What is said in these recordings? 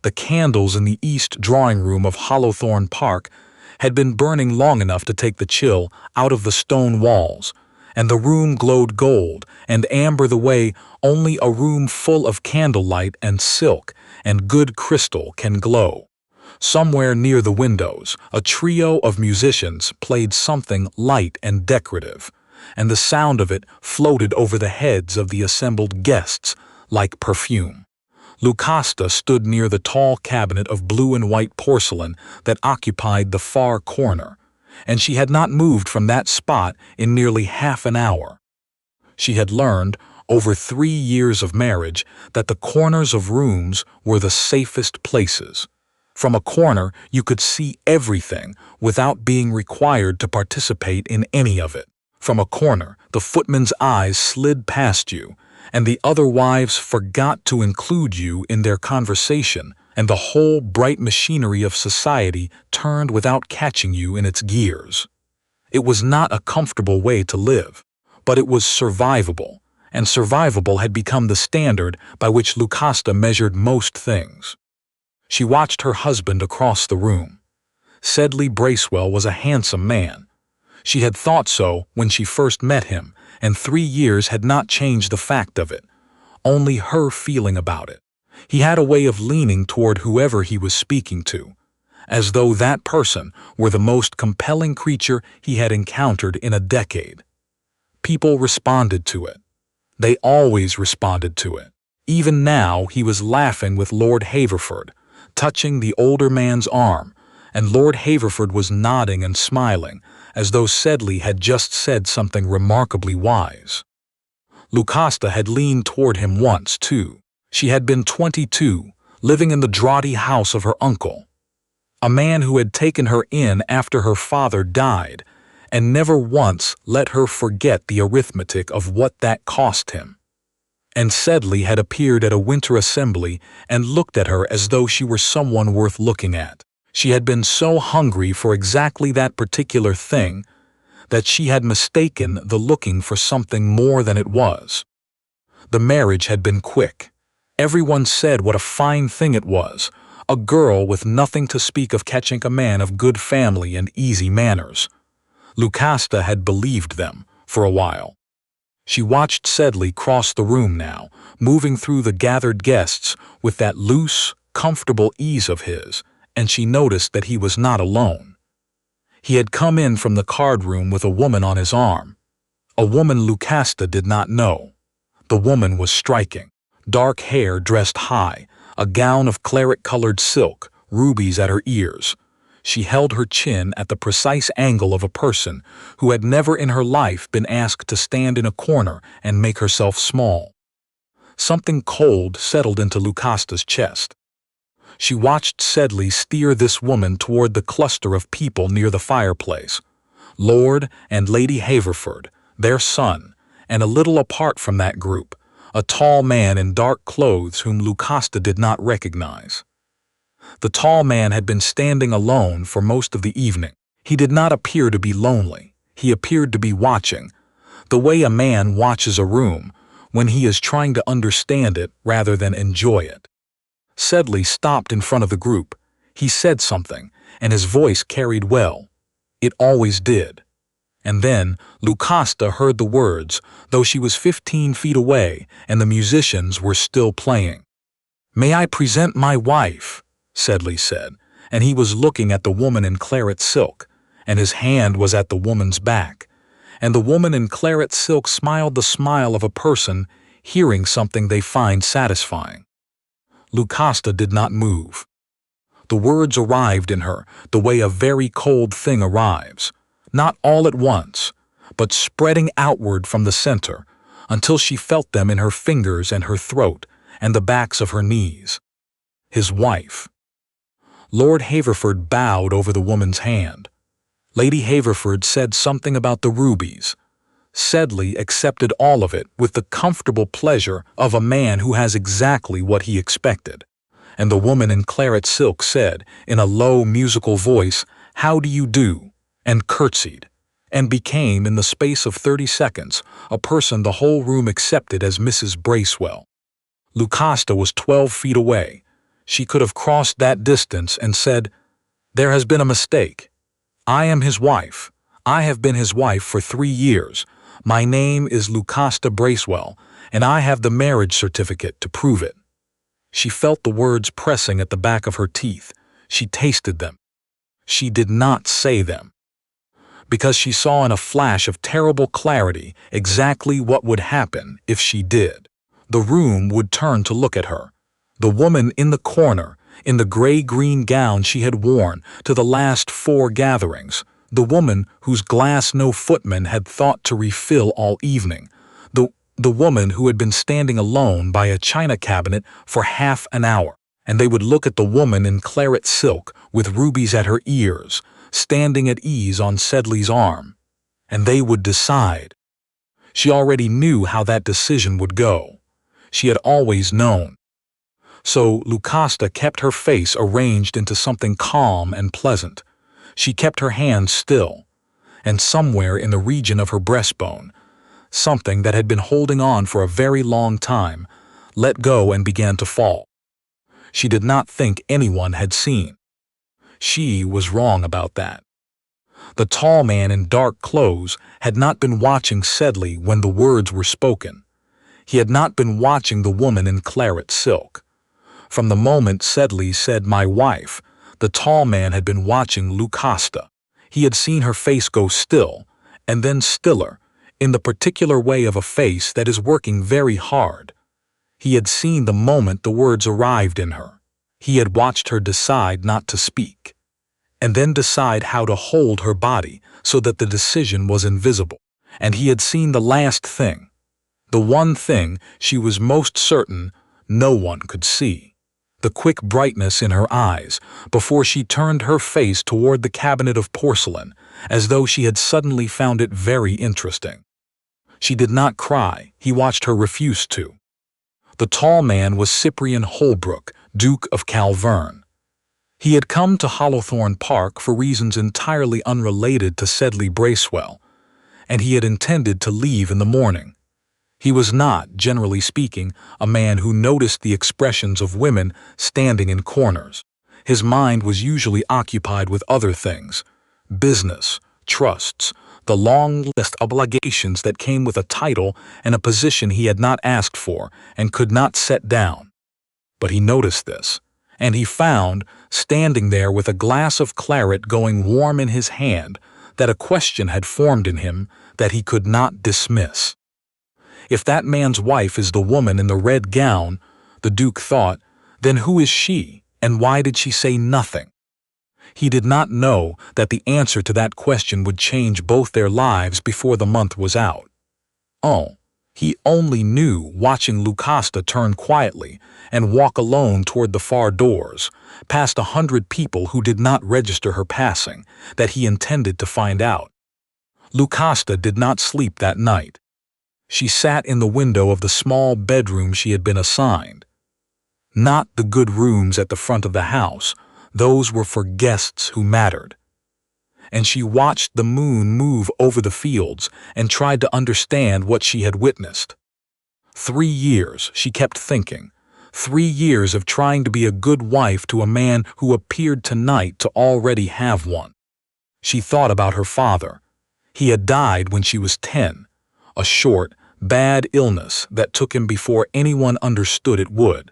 The candles in the east drawing room of Hollowthorne Park had been burning long enough to take the chill out of the stone walls, and the room glowed gold and amber the way only a room full of candlelight and silk and good crystal can glow. Somewhere near the windows, a trio of musicians played something light and decorative, and the sound of it floated over the heads of the assembled guests like perfume. Lucasta stood near the tall cabinet of blue and white porcelain that occupied the far corner, and she had not moved from that spot in nearly half an hour. She had learned, over 3 years of marriage, that the corners of rooms were the safest places. From a corner you could see everything without being required to participate in any of it. From a corner, the footman's eyes slid past you, and the other wives forgot to include you in their conversation, and the whole bright machinery of society turned without catching you in its gears. It was not a comfortable way to live, but it was survivable, and survivable had become the standard by which Lucasta measured most things. She watched her husband across the room. Sedley Bracewell was a handsome man. She had thought so when she first met him, and 3 years had not changed the fact of it, only her feeling about it. He had a way of leaning toward whoever he was speaking to, as though that person were the most compelling creature he had encountered in a decade. People responded to it. They always responded to it. Even now he was laughing with Lord Haverford, touching the older man's arm, and Lord Haverford was nodding and smiling, as though Sedley had just said something remarkably wise. Lucasta had leaned toward him once, too. She had been 22, living in the draughty house of her uncle, a man who had taken her in after her father died, and never once let her forget the arithmetic of what that cost him. And Sedley had appeared at a winter assembly and looked at her as though she were someone worth looking at. She had been so hungry for exactly that particular thing that she had mistaken the looking for something more than it was. The marriage had been quick. Everyone said what a fine thing it was, a girl with nothing to speak of catching a man of good family and easy manners. Lucasta had believed them for a while. She watched Sedley cross the room now, moving through the gathered guests with that loose, comfortable ease of his, and she noticed that he was not alone. He had come in from the card room with a woman on his arm. A woman Lucasta did not know. The woman was striking. Dark hair dressed high, a gown of claret-colored silk, rubies at her ears. She held her chin at the precise angle of a person who had never in her life been asked to stand in a corner and make herself small. Something cold settled into Lucasta's chest. She watched Sedley steer this woman toward the cluster of people near the fireplace. Lord and Lady Haverford, their son, and a little apart from that group, a tall man in dark clothes whom Lucasta did not recognize. The tall man had been standing alone for most of the evening. He did not appear to be lonely. He appeared to be watching, the way a man watches a room when he is trying to understand it rather than enjoy it. Sedley stopped in front of the group. He said something, and his voice carried well. It always did. And then Lucasta heard the words, though she was 15 feet away and the musicians were still playing. "May I present my wife?" Sedley said, and he was looking at the woman in claret silk, and his hand was at the woman's back, and the woman in claret silk smiled the smile of a person hearing something they find satisfying. Lucasta did not move. The words arrived in her the way a very cold thing arrives, not all at once, but spreading outward from the center, until she felt them in her fingers and her throat and the backs of her knees. His wife. Lord Haverford bowed over the woman's hand. Lady Haverford said something about the rubies. Sedley accepted all of it with the comfortable pleasure of a man who has exactly what he expected. And the woman in claret silk said, in a low musical voice, "How do you do?" and curtsied, and became, in the space of 30 seconds, a person the whole room accepted as Mrs. Bracewell. Lucasta was 12 feet away. She could have crossed that distance and said, "There has been a mistake. I am his wife. I have been his wife for 3 years. My name is Lucasta Vayle, and I have the marriage certificate to prove it." She felt the words pressing at the back of her teeth. She tasted them. She did not say them, because she saw in a flash of terrible clarity exactly what would happen if she did. The room would turn to look at her. The woman in the corner, in the gray-green gown she had worn to the last 4 gatherings, the woman whose glass no footman had thought to refill all evening, the woman who had been standing alone by a china cabinet for half an hour, and they would look at the woman in claret silk with rubies at her ears, standing at ease on Sedley's arm, and they would decide. She already knew how that decision would go. She had always known. So Lucasta kept her face arranged into something calm and pleasant. She kept her hands still, and somewhere in the region of her breastbone, something that had been holding on for a very long time, let go and began to fall. She did not think anyone had seen. She was wrong about that. The tall man in dark clothes had not been watching Sedley when the words were spoken. He had not been watching the woman in claret silk. From the moment Sedley said "my wife," the tall man had been watching Lucasta. He had seen her face go still, and then stiller, in the particular way of a face that is working very hard. He had seen the moment the words arrived in her. He had watched her decide not to speak, and then decide how to hold her body so that the decision was invisible. And he had seen the last thing, the one thing she was most certain no one could see, the quick brightness in her eyes before she turned her face toward the cabinet of porcelain, as though she had suddenly found it very interesting. She did not cry. He watched her refuse to. The tall man was Cyprian Holbrook, Duke of Calverne. He had come to Hallowthorne Park for reasons entirely unrelated to Sedley Bracewell, and he had intended to leave in the morning. He was not, generally speaking, a man who noticed the expressions of women standing in corners. His mind was usually occupied with other things: business, trusts, the long list of obligations that came with a title and a position he had not asked for and could not set down. But he noticed this, and he found, standing there with a glass of claret going warm in his hand, that a question had formed in him that he could not dismiss. If that man's wife is the woman in the red gown, the Duke thought, then who is she, and why did she say nothing? He did not know that the answer to that question would change both their lives before the month was out. Oh, he only knew, watching Lucasta turn quietly and walk alone toward the far doors, past 100 people who did not register her passing, that he intended to find out. Lucasta did not sleep that night. She sat in the window of the small bedroom she had been assigned. Not the good rooms at the front of the house. Those were for guests who mattered. And she watched the moon move over the fields and tried to understand what she had witnessed. 3 years, she kept thinking. 3 years of trying to be a good wife to a man who appeared tonight to already have one. She thought about her father. He had died when she was 10, a short, bad illness that took him before anyone understood it would.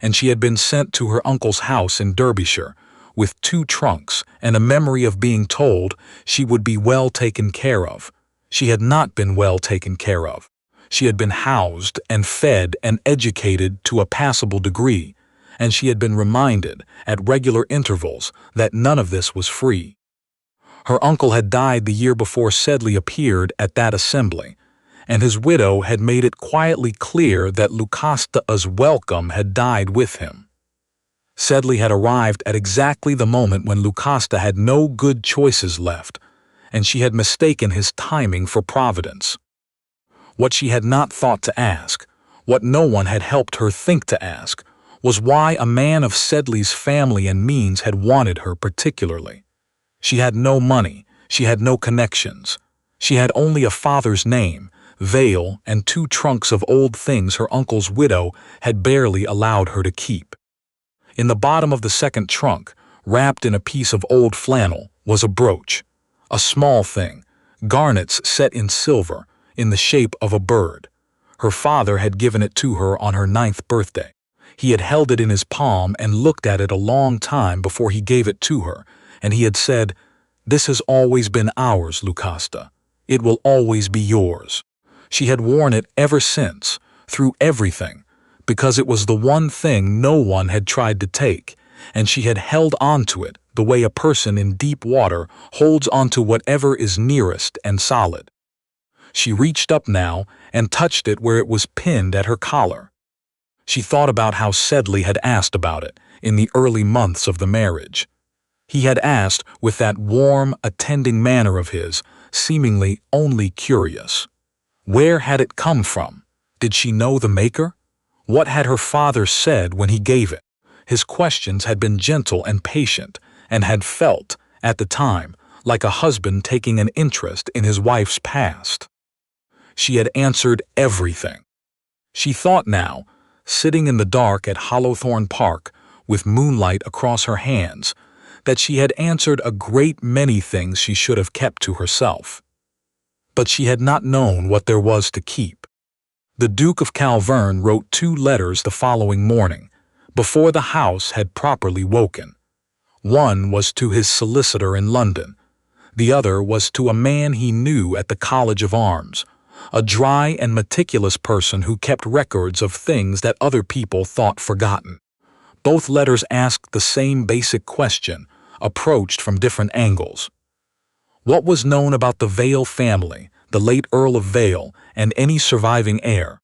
And she had been sent to her uncle's house in Derbyshire with 2 trunks and a memory of being told she would be well taken care of. She had not been well taken care of. She had been housed and fed and educated to a passable degree, and she had been reminded at regular intervals that none of this was free. Her uncle had died the year before Sedley appeared at that assembly, and his widow had made it quietly clear that Lucasta's welcome had died with him. Sedley had arrived at exactly the moment when Lucasta had no good choices left, and she had mistaken his timing for providence. What she had not thought to ask, what no one had helped her think to ask, was why a man of Sedley's family and means had wanted her particularly. She had no money, she had no connections. She had only a father's name, Vayle, and 2 trunks of old things her uncle's widow had barely allowed her to keep. In the bottom of the second trunk, wrapped in a piece of old flannel, was a brooch, a small thing, garnets set in silver, in the shape of a bird. Her father had given it to her on her 9th birthday. He had held it in his palm and looked at it a long time before he gave it to her, and he had said, "This has always been ours, Lucasta. It will always be yours." She had worn it ever since, through everything, because it was the one thing no one had tried to take, and she had held on to it the way a person in deep water holds onto whatever is nearest and solid. She reached up now and touched it where it was pinned at her collar. She thought about how Sedley had asked about it in the early months of the marriage. He had asked with that warm, attending manner of his, seemingly only curious. Where had it come from? Did she know the maker? What had her father said when he gave it? His questions had been gentle and patient, and had felt, at the time, like a husband taking an interest in his wife's past. She had answered everything. She thought now, sitting in the dark at Hollowthorne Park, with moonlight across her hands, that she had answered a great many things she should have kept to herself. But she had not known what there was to keep. The Duke of Calverne wrote 2 letters the following morning, before the house had properly woken. One was to his solicitor in London. The other was to a man he knew at the College of Arms, a dry and meticulous person who kept records of things that other people thought forgotten. Both letters asked the same basic question, approached from different angles. What was known about the Vayle family, the late Earl of Vayle, and any surviving heir?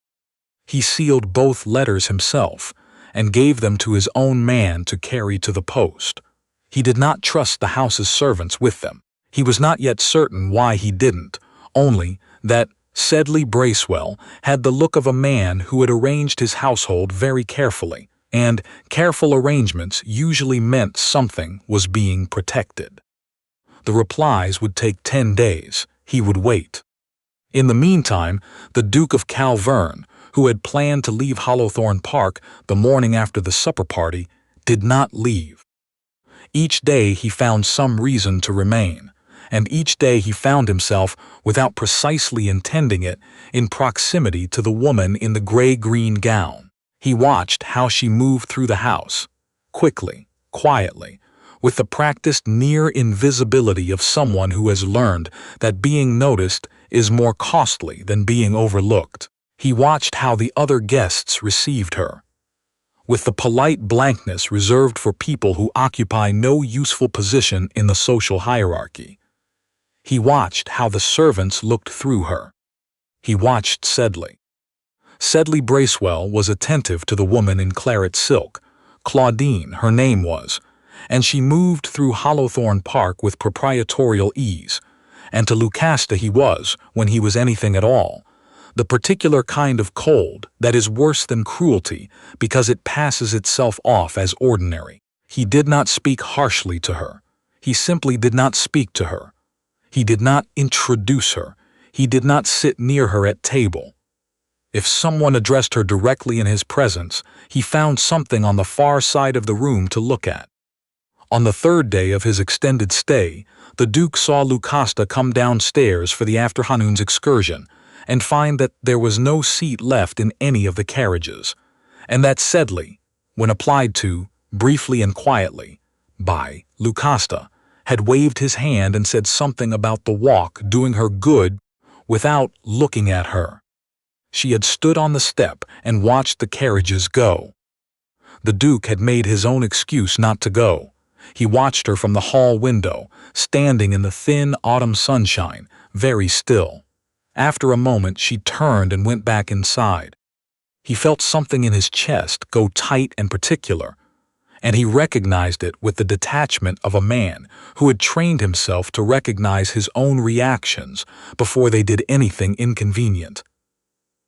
He sealed both letters himself, and gave them to his own man to carry to the post. He did not trust the house's servants with them. He was not yet certain why he didn't, only that Sedley Bracewell had the look of a man who had arranged his household very carefully, and careful arrangements usually meant something was being protected. The replies would take 10 days. He would wait. In the meantime, the Duke of Calverne, who had planned to leave Hollowthorne Park the morning after the supper party, did not leave. Each day he found some reason to remain, and each day he found himself, without precisely intending it, in proximity to the woman in the gray-green gown. He watched how she moved through the house, quickly, quietly, with the practiced near invisibility of someone who has learned that being noticed is more costly than being overlooked. He watched how the other guests received her, with the polite blankness reserved for people who occupy no useful position in the social hierarchy. He watched how the servants looked through her. He watched Sedley. Sedley Bracewell was attentive to the woman in claret silk. Claudine, her name was, and she moved through Hollowthorne Park with proprietorial ease, and to Lucasta he was, when he was anything at all, the particular kind of cold that is worse than cruelty because it passes itself off as ordinary. He did not speak harshly to her. He simply did not speak to her. He did not introduce her. He did not sit near her at table. If someone addressed her directly in his presence, he found something on the far side of the room to look at. On the 3rd day of his extended stay, the Duke saw Lucasta come downstairs for the afternoon's excursion, and find that there was no seat left in any of the carriages, and that Sedley, when applied to, briefly and quietly, by Lucasta, had waved his hand and said something about the walk doing her good without looking at her. She had stood on the step and watched the carriages go. The Duke had made his own excuse not to go. He watched her from the hall window, standing in the thin autumn sunshine, very still. After a moment she turned and went back inside. He felt something in his chest go tight and particular, and he recognized it with the detachment of a man who had trained himself to recognize his own reactions before they did anything inconvenient.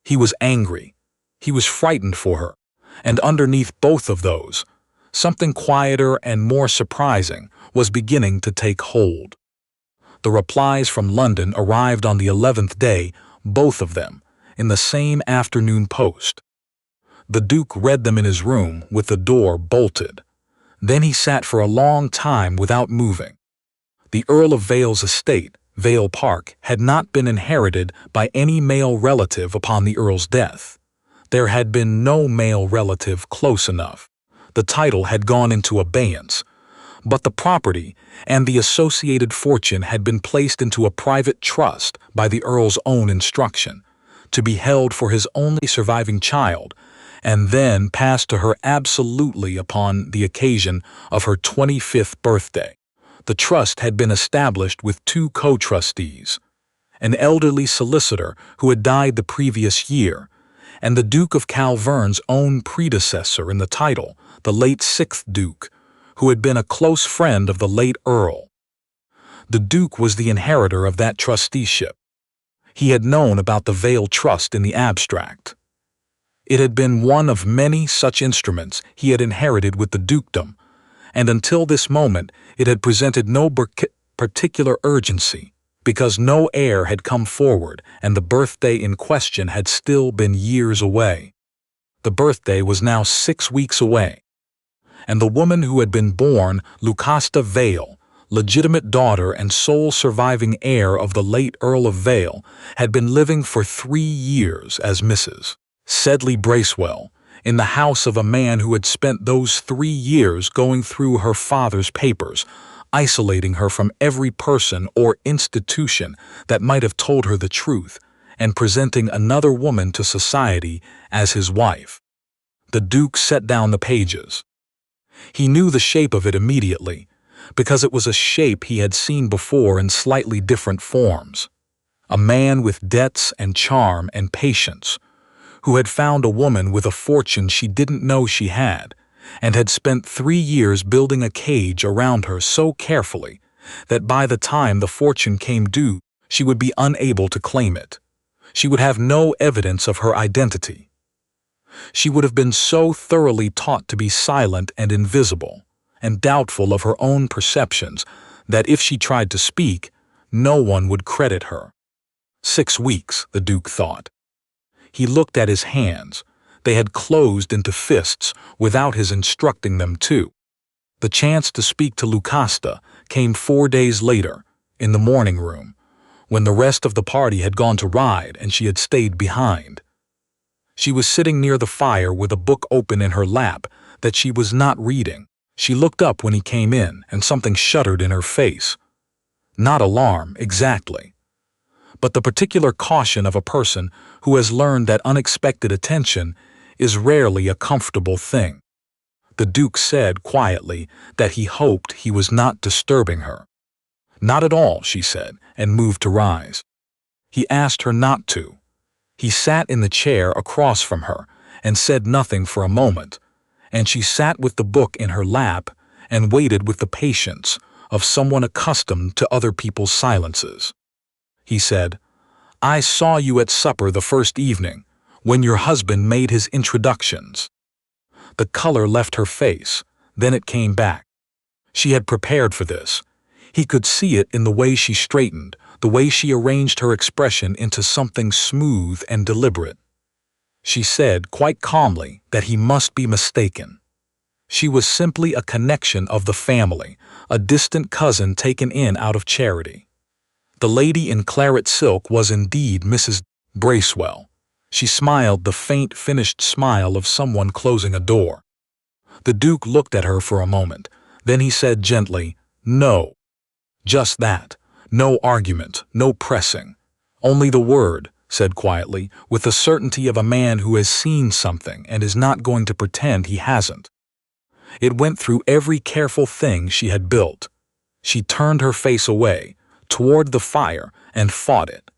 He was angry. He was frightened for her, and underneath both of those, something quieter and more surprising was beginning to take hold. The replies from London arrived on the 11th day, both of them, in the same afternoon post. The Duke read them in his room with the door bolted. Then he sat for a long time without moving. The Earl of Vayle's estate, Vayle Park, had not been inherited by any male relative upon the Earl's death. There had been no male relative close enough. The title had gone into abeyance, but the property and the associated fortune had been placed into a private trust by the Earl's own instruction, to be held for his only surviving child, and then passed to her absolutely upon the occasion of her 25th birthday. The trust had been established with 2 co-trustees, an elderly solicitor who had died the previous year, and the Duke of Calverne's own predecessor in the title, the late 6th Duke, who had been a close friend of the late Earl. The Duke was the inheritor of that trusteeship. He had known about the Vayle Trust in the abstract. It had been one of many such instruments he had inherited with the dukedom, and until this moment it had presented no particular urgency, because no heir had come forward and the birthday in question had still been years away. The birthday was now 6 weeks away, and the woman who had been born Lucasta Vayle, legitimate daughter and sole surviving heir of the late Earl of Vayle, had been living for 3 years as Mrs. Sedley Bracewell, in the house of a man who had spent those 3 years going through her father's papers, isolating her from every person or institution that might have told her the truth, and presenting another woman to society as his wife. The Duke set down the pages. He knew the shape of it immediately, because it was a shape he had seen before in slightly different forms. A man with debts and charm and patience, who had found a woman with a fortune she didn't know she had, and had spent 3 years building a cage around her so carefully that by the time the fortune came due, she would be unable to claim it. She would have no evidence of her identity. She would have been so thoroughly taught to be silent and invisible, and doubtful of her own perceptions, that if she tried to speak, no one would credit her. 6 weeks, the Duke thought. He looked at his hands. They had closed into fists without his instructing them to. The chance to speak to Lucasta came 4 days later, in the morning room, when the rest of the party had gone to ride and she had stayed behind. She was sitting near the fire with a book open in her lap that she was not reading. She looked up when he came in, and something shuddered in her face. Not alarm, exactly, but the particular caution of a person who has learned that unexpected attention is rarely a comfortable thing. The Duke said quietly that he hoped he was not disturbing her. "Not at all," she said, and moved to rise. He asked her not to. He sat in the chair across from her and said nothing for a moment, and she sat with the book in her lap and waited with the patience of someone accustomed to other people's silences. He said, "I saw you at supper the first evening, when your husband made his introductions." The color left her face, then it came back. She had prepared for this. He could see it in the way she straightened, the way she arranged her expression into something smooth and deliberate. She said quite calmly that he must be mistaken. She was simply a connection of the family, a distant cousin taken in out of charity. The lady in claret silk was indeed Mrs. Bracewell. She smiled the faint, finished smile of someone closing a door. The Duke looked at her for a moment. Then he said gently, "No." Just that. No argument, no pressing. Only the word, said quietly, with the certainty of a man who has seen something and is not going to pretend he hasn't. It went through every careful thing she had built. She turned her face away, toward the fire, and fought it.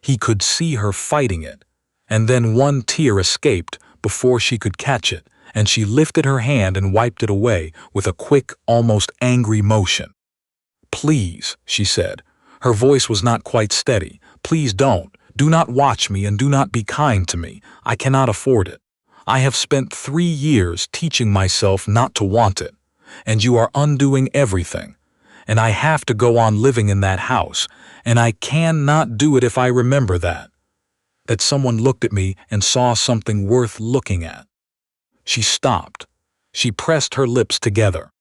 He could see her fighting it, and then one tear escaped before she could catch it, and she lifted her hand and wiped it away with a quick, almost angry motion. "Please," she said. Her voice was not quite steady. "Please don't. Do not watch me and do not be kind to me. I cannot afford it. I have spent 3 years teaching myself not to want it, and you are undoing everything. And I have to go on living in that house, and I cannot do it if I remember that someone looked at me and saw something worth looking at." She stopped. She pressed her lips together.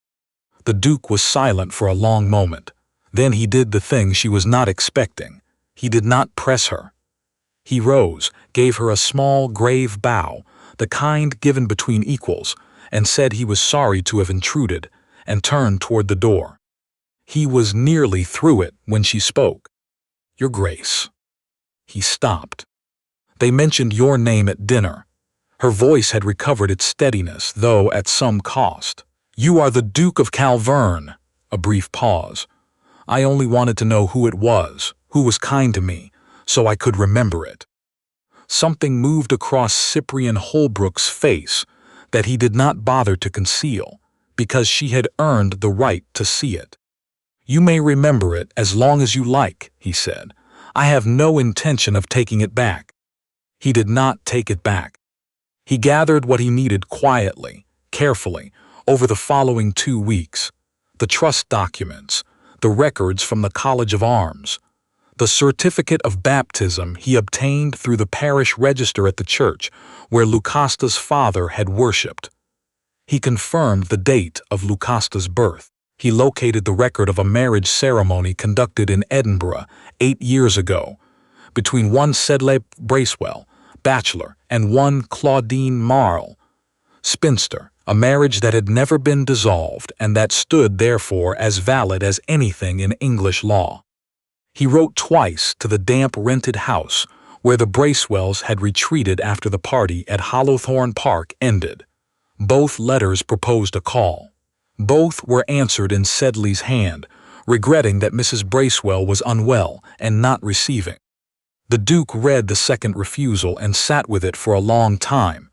The Duke was silent for a long moment. Then he did the thing she was not expecting. He did not press her. He rose, gave her a small, grave bow, the kind given between equals, and said he was sorry to have intruded, and turned toward the door. He was nearly through it when she spoke. "Your Grace." He stopped. "They mentioned your name at dinner." Her voice had recovered its steadiness, though at some cost. "You are the Duke of Calverne." A brief pause. "I only wanted to know who it was, who was kind to me, so I could remember it." Something moved across Cyprian Holbrook's face that he did not bother to conceal, because she had earned the right to see it. "You may remember it as long as you like," he said. "I have no intention of taking it back." He did not take it back. He gathered what he needed quietly, carefully, over the following 2 weeks. The trust documents, the records from the College of Arms, the certificate of baptism he obtained through the parish register at the church where Lucasta's father had worshipped. He confirmed the date of Lucasta's birth. He located the record of a marriage ceremony conducted in Edinburgh 8 years ago between one Sedley Bracewell, bachelor, and one Claudine Marle, spinster, a marriage that had never been dissolved and that stood therefore as valid as anything in English law. He wrote twice to the damp rented house where the Bracewells had retreated after the party at Hallowthorne Park ended. Both letters proposed a call. Both were answered in Sedley's hand, regretting that Mrs. Bracewell was unwell and not receiving. The Duke read the second refusal and sat with it for a long time.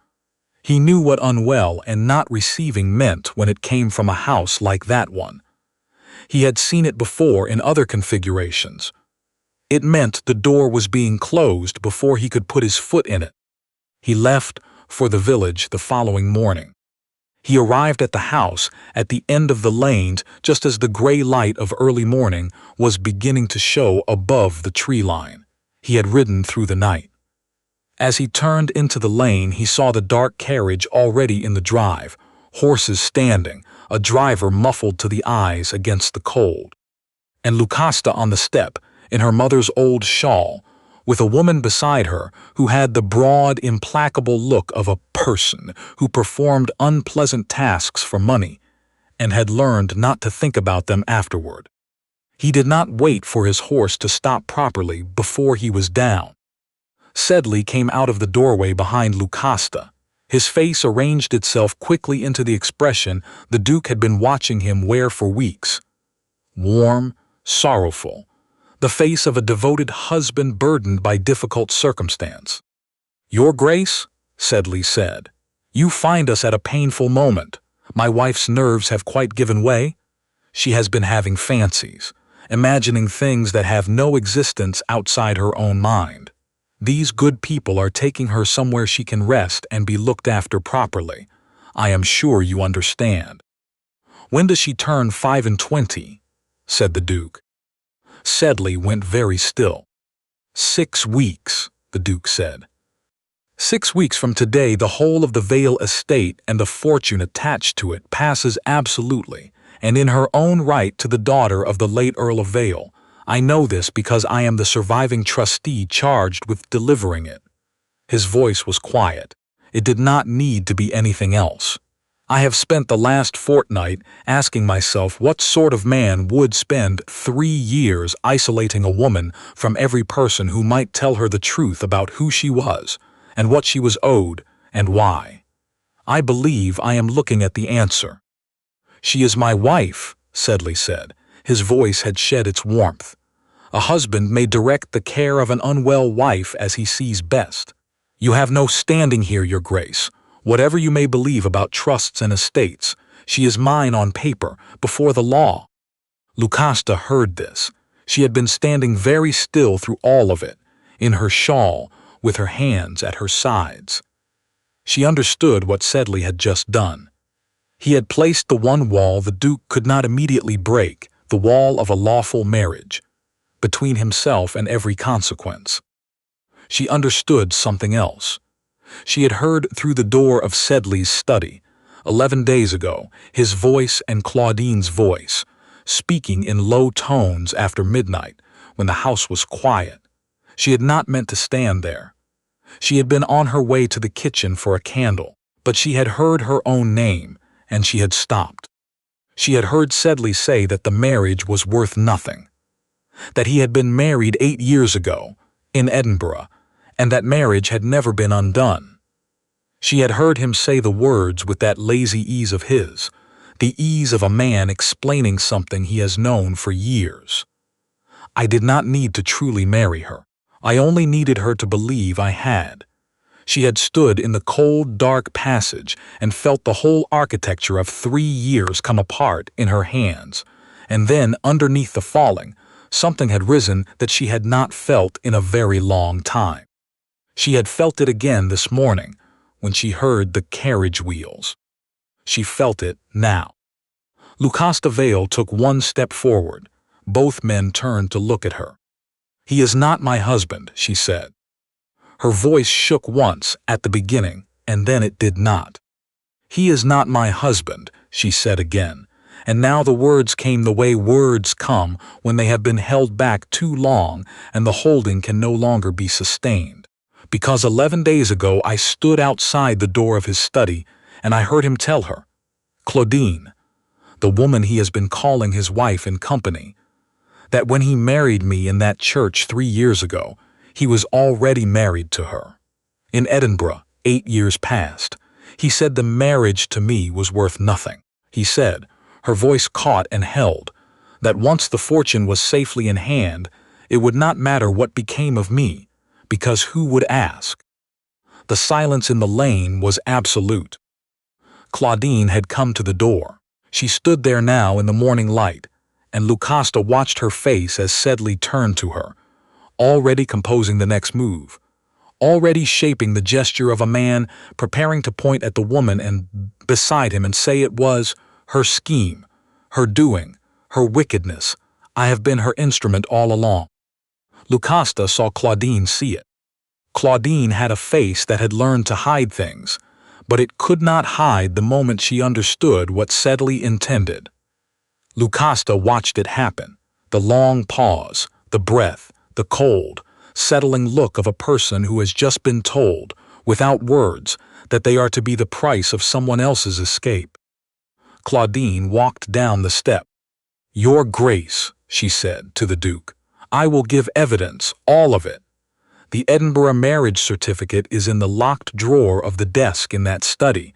He knew what unwell and not receiving meant when it came from a house like that one. He had seen it before in other configurations. It meant the door was being closed before he could put his foot in it. He left for the village the following morning. He arrived at the house at the end of the lane just as the gray light of early morning was beginning to show above the tree line. He had ridden through the night. As he turned into the lane, he saw the dark carriage already in the drive, horses standing, a driver muffled to the eyes against the cold, and Lucasta on the step, in her mother's old shawl, with a woman beside her who had the broad, implacable look of a person who performed unpleasant tasks for money and had learned not to think about them afterward. He did not wait for his horse to stop properly before he was down. Sedley came out of the doorway behind Lucasta. His face arranged itself quickly into the expression the Duke had been watching him wear for weeks. Warm, sorrowful, the face of a devoted husband burdened by difficult circumstance. "Your Grace," Sedley said, "you find us at a painful moment. My wife's nerves have quite given way. She has been having fancies, imagining things that have no existence outside her own mind. These good people are taking her somewhere she can rest and be looked after properly. I am sure you understand." "When does she turn 25?" said the Duke. Sedley went very still. 6 weeks, the Duke said. 6 weeks from today, the whole of the Vayle estate and the fortune attached to it passes absolutely, and in her own right, to the daughter of the late Earl of Vayle. I know this because I am the surviving trustee charged with delivering it. His voice was quiet. It did not need to be anything else. I have spent the last fortnight asking myself what sort of man would spend 3 years isolating a woman from every person who might tell her the truth about who she was, and what she was owed, and why. I believe I am looking at the answer. "She is my wife," Sedley said. His voice had shed its warmth. "A husband may direct the care of an unwell wife as he sees best. You have no standing here, Your Grace. Whatever you may believe about trusts and estates, she is mine on paper, before the law." Lucasta heard this. She had been standing very still through all of it, in her shawl, with her hands at her sides. She understood what Sedley had just done. He had placed the one wall the Duke could not immediately break, the wall of a lawful marriage, between himself and every consequence. She understood something else. She had heard through the door of Sedley's study, 11 days ago, his voice and Claudine's voice, speaking in low tones after midnight, when the house was quiet. She had not meant to stand there. She had been on her way to the kitchen for a candle, but she had heard her own name, and she had stopped. She had heard Sedley say that the marriage was worth nothing, that he had been married 8 years ago, in Edinburgh, and that marriage had never been undone. She had heard him say the words with that lazy ease of his, the ease of a man explaining something he has known for years. I did not need to truly marry her. I only needed her to believe I had. She had stood in the cold, dark passage and felt the whole architecture of 3 years come apart in her hands, and then, underneath the falling, something had risen that she had not felt in a very long time. She had felt it again this morning, when she heard the carriage wheels. She felt it now. Lucasta Vayle took one step forward. Both men turned to look at her. "He is not my husband," she said. Her voice shook once at the beginning, and then it did not. "He is not my husband," she said again, and now the words came the way words come when they have been held back too long and the holding can no longer be sustained. "Because 11 days ago I stood outside the door of his study, and I heard him tell her, Claudine, the woman he has been calling his wife in company, that when he married me in that church 3 years ago, he was already married to her. In Edinburgh, 8 years past, he said the marriage to me was worth nothing. He said," her voice caught and held, "that once the fortune was safely in hand, it would not matter what became of me, because who would ask?" The silence in the lane was absolute. Claudine had come to the door. She stood there now in the morning light, and Lucasta watched her face as Sedley turned to her, already composing the next move, already shaping the gesture of a man preparing to point at the woman and beside him and say it was her scheme, her doing, her wickedness. "I have been her instrument all along." Lucasta saw Claudine see it. Claudine had a face that had learned to hide things, but it could not hide the moment she understood what Sedley intended. Lucasta watched it happen, the long pause, the breath, the cold, settling look of a person who has just been told, without words, that they are to be the price of someone else's escape. Claudine walked down the step. "Your Grace," she said to the Duke, "I will give evidence, all of it. The Edinburgh marriage certificate is in the locked drawer of the desk in that study.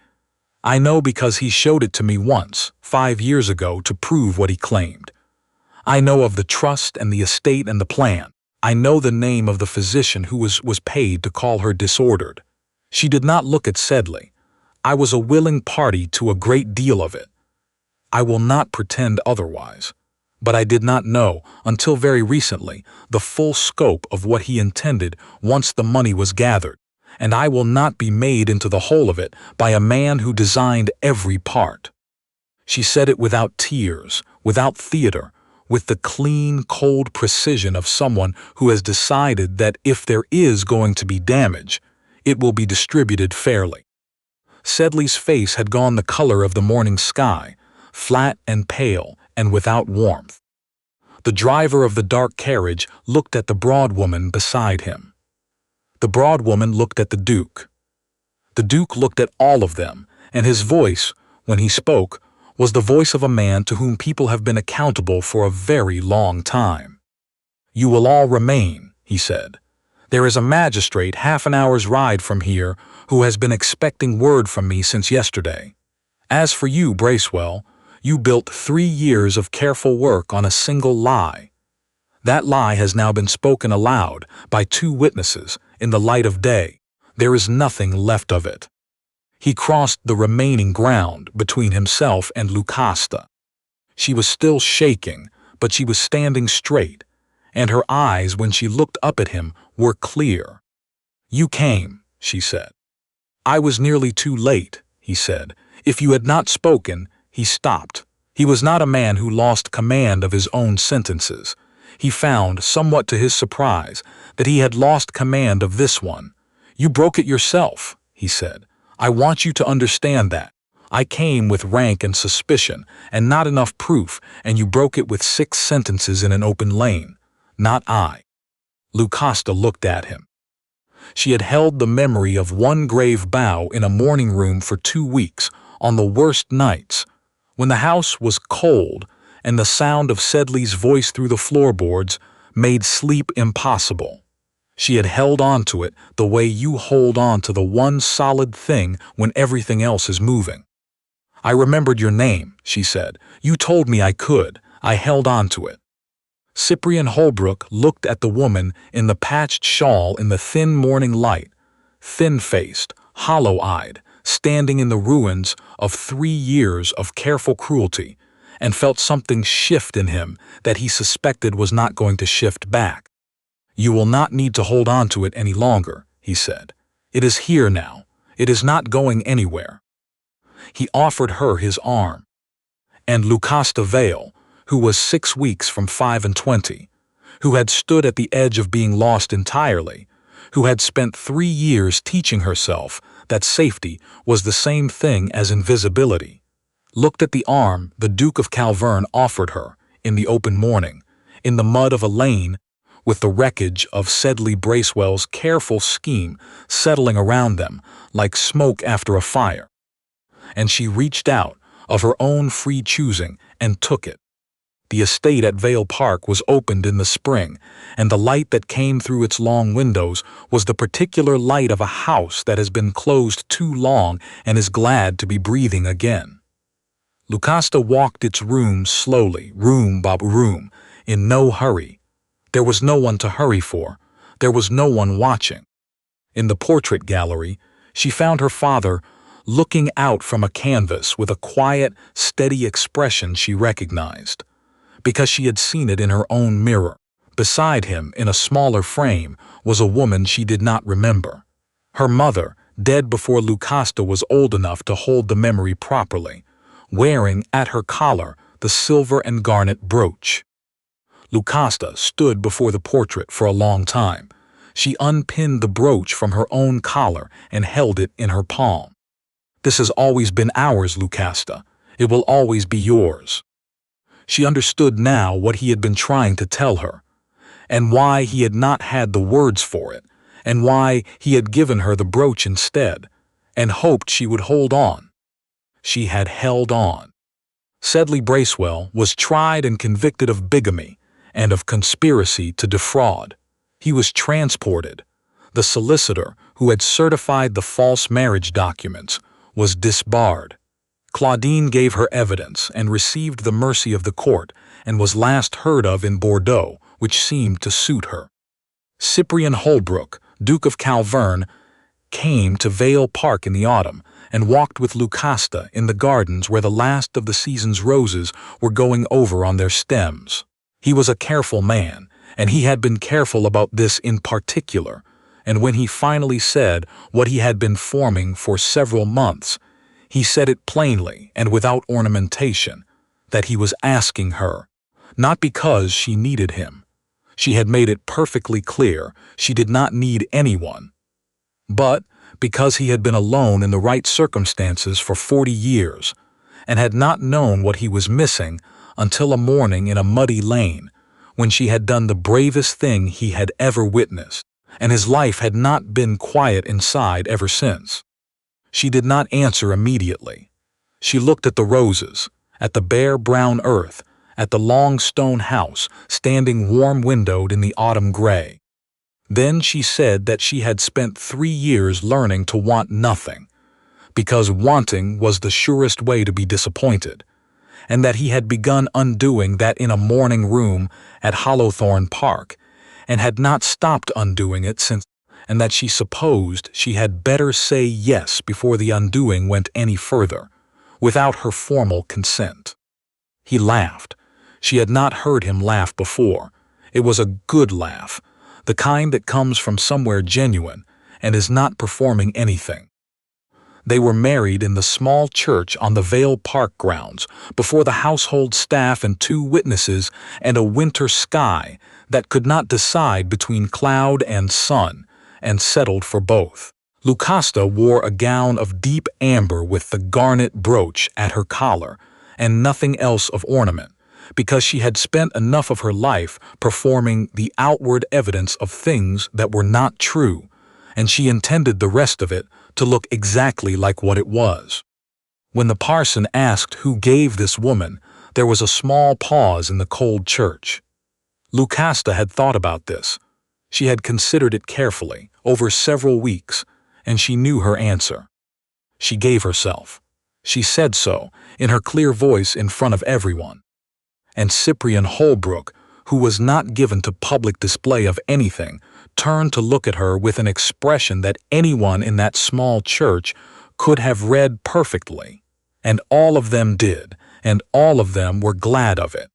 I know because he showed it to me once, 5 years ago, to prove what he claimed. I know of the trust and the estate and the plan. I know the name of the physician who was paid to call her disordered. She did not look at Sedley. I was a willing party to a great deal of it. I will not pretend otherwise. But I did not know, until very recently, the full scope of what he intended once the money was gathered, and I will not be made into the whole of it by a man who designed every part." She said it without tears, without theater, with the clean, cold precision of someone who has decided that if there is going to be damage, it will be distributed fairly. Sedley's face had gone the color of the morning sky, flat and pale and without warmth. The driver of the dark carriage looked at the broad woman beside him. The broad woman looked at the Duke. The Duke looked at all of them, and his voice, when he spoke, was the voice of a man to whom people have been accountable for a very long time. "You will all remain," he said. "There is a magistrate half an hour's ride from here who has been expecting word from me since yesterday. As for you, Bracewell, you built 3 years of careful work on a single lie. That lie has now been spoken aloud by 2 witnesses in the light of day. There is nothing left of it." He crossed the remaining ground between himself and Lucasta. She was still shaking, but she was standing straight, and her eyes, when she looked up at him, were clear. "You came," she said. "I was nearly too late," he said. "If you had not spoken—" He stopped. He was not a man who lost command of his own sentences. He found, somewhat to his surprise, that he had lost command of this one. "You broke it yourself," he said. "I want you to understand that. I came with rank and suspicion, and not enough proof, and you broke it with 6 sentences in an open lane. Not I." Lucasta looked at him. She had held the memory of one grave bow in a morning room for 2 weeks, on the worst nights, when the house was cold and the sound of Sedley's voice through the floorboards made sleep impossible. She had held on to it the way you hold on to the one solid thing when everything else is moving. "I remembered your name," she said. "You told me I could. I held on to it." Cyprian Holbrook looked at the woman in the patched shawl in the thin morning light, thin-faced, hollow-eyed, standing in the ruins of 3 years of careful cruelty, and felt something shift in him that he suspected was not going to shift back. "You will not need to hold on to it any longer," he said. "It is here now. It is not going anywhere." He offered her his arm. And Lucasta Vayle, who was 6 weeks from 25, who had stood at the edge of being lost entirely, who had spent 3 years teaching herself that safety was the same thing as invisibility, looked at the arm the Duke of Calverne offered her in the open morning, in the mud of a lane, with the wreckage of Sedley Bracewell's careful scheme settling around them like smoke after a fire. And she reached out, of her own free choosing, and took it. The estate at Vayle Park was opened in the spring, and the light that came through its long windows was the particular light of a house that has been closed too long and is glad to be breathing again. Lucasta walked its rooms slowly, room by room, in no hurry. There was no one to hurry for. There was no one watching. In the portrait gallery, she found her father looking out from a canvas with a quiet, steady expression she recognized, because she had seen it in her own mirror. Beside him, in a smaller frame, was a woman she did not remember. Her mother, dead before Lucasta was old enough to hold the memory properly, wearing at her collar the silver and garnet brooch. Lucasta stood before the portrait for a long time. She unpinned the brooch from her own collar and held it in her palm. "This has always been ours, Lucasta. It will always be yours." She understood now what he had been trying to tell her, and why he had not had the words for it, and why he had given her the brooch instead, and hoped she would hold on. She had held on. Sedley Bracewell was tried and convicted of bigamy and of conspiracy to defraud. He was transported. The solicitor who had certified the false marriage documents was disbarred. Claudine gave her evidence and received the mercy of the court, and was last heard of in Bordeaux, which seemed to suit her. Cyprian Holbrook, Duke of Calverne, came to Vayle Park in the autumn and walked with Lucasta in the gardens where the last of the season's roses were going over on their stems. He was a careful man, and he had been careful about this in particular, and when he finally said what he had been forming for several months, he said it plainly and without ornamentation, that he was asking her, not because she needed him. She had made it perfectly clear she did not need anyone, but because he had been alone in the right circumstances for 40 years, and had not known what he was missing until a morning in a muddy lane, when she had done the bravest thing he had ever witnessed, and his life had not been quiet inside ever since. She did not answer immediately. She looked at the roses, at the bare brown earth, at the long stone house standing warm-windowed in the autumn gray. Then she said that she had spent 3 years learning to want nothing, because wanting was the surest way to be disappointed, and that he had begun undoing that in a morning room at Hallowthorne Park, and had not stopped undoing it since, and that she supposed she had better say yes before the undoing went any further, without her formal consent. He laughed. She had not heard him laugh before. It was a good laugh, the kind that comes from somewhere genuine and is not performing anything. They were married in the small church on the Vayle Park grounds, before the household staff and 2 witnesses and a winter sky that could not decide between cloud and sun, and settled for both. Lucasta wore a gown of deep amber with the garnet brooch at her collar, and nothing else of ornament, because she had spent enough of her life performing the outward evidence of things that were not true, and she intended the rest of it to look exactly like what it was. When the parson asked who gave this woman, there was a small pause in the cold church. Lucasta had thought about this. She had considered it carefully, over several weeks, and she knew her answer. She gave herself. She said so, in her clear voice in front of everyone. And Cyprian Holbrook, who was not given to public display of anything, turned to look at her with an expression that anyone in that small church could have read perfectly. And all of them did, and all of them were glad of it.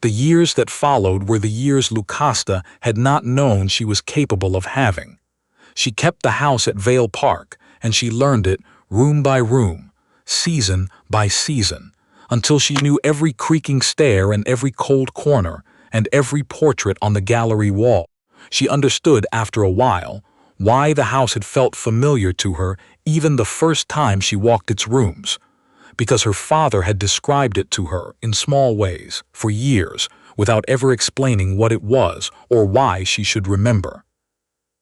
The years that followed were the years Lucasta had not known she was capable of having. She kept the house at Vayle Park, and she learned it room by room, season by season, until she knew every creaking stair and every cold corner and every portrait on the gallery wall. She understood after a while why the house had felt familiar to her even the first time she walked its rooms, because her father had described it to her in small ways for years without ever explaining what it was or why she should remember.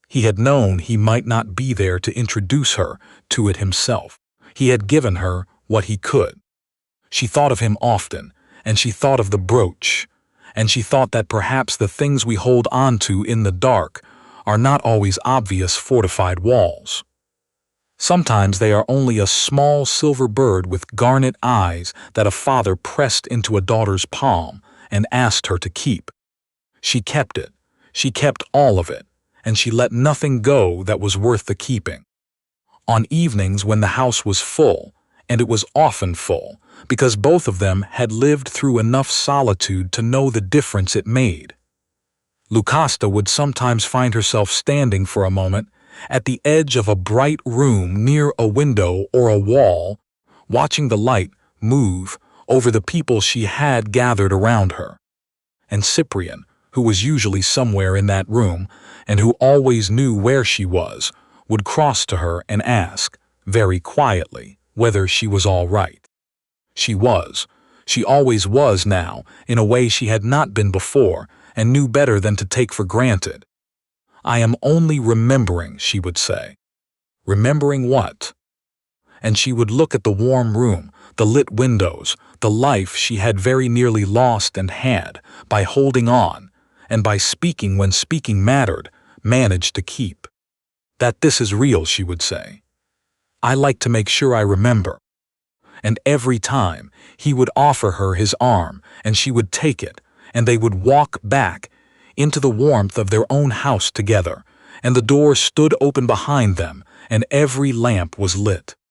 He had known he might not be there to introduce her to it himself. He had given her what he could. She thought of him often, and she thought of the brooch, and she thought that perhaps the things we hold on to in the dark are not always obvious fortified walls. Sometimes they are only a small silver bird with garnet eyes that a father pressed into a daughter's palm and asked her to keep. She kept it. She kept all of it, and she let nothing go that was worth the keeping. On evenings when the house was full, and it was often full, because both of them had lived through enough solitude to know the difference it made, Lucasta would sometimes find herself standing for a moment at the edge of a bright room near a window or a wall, watching the light move over the people she had gathered around her. And Cyprian, who was usually somewhere in that room and who always knew where she was, would cross to her and ask, very quietly, whether she was all right. She was. She always was now, in a way she had not been before, and knew better than to take for granted. "I am only remembering," she would say. Remembering what? And she would look at the warm room, the lit windows, the life she had very nearly lost and had, by holding on, and by speaking when speaking mattered, managed to keep. "That this is real," she would say. "I like to make sure I remember." And every time he would offer her his arm, and she would take it, and they would walk back into the warmth of their own house together, and the door stood open behind them, and every lamp was lit.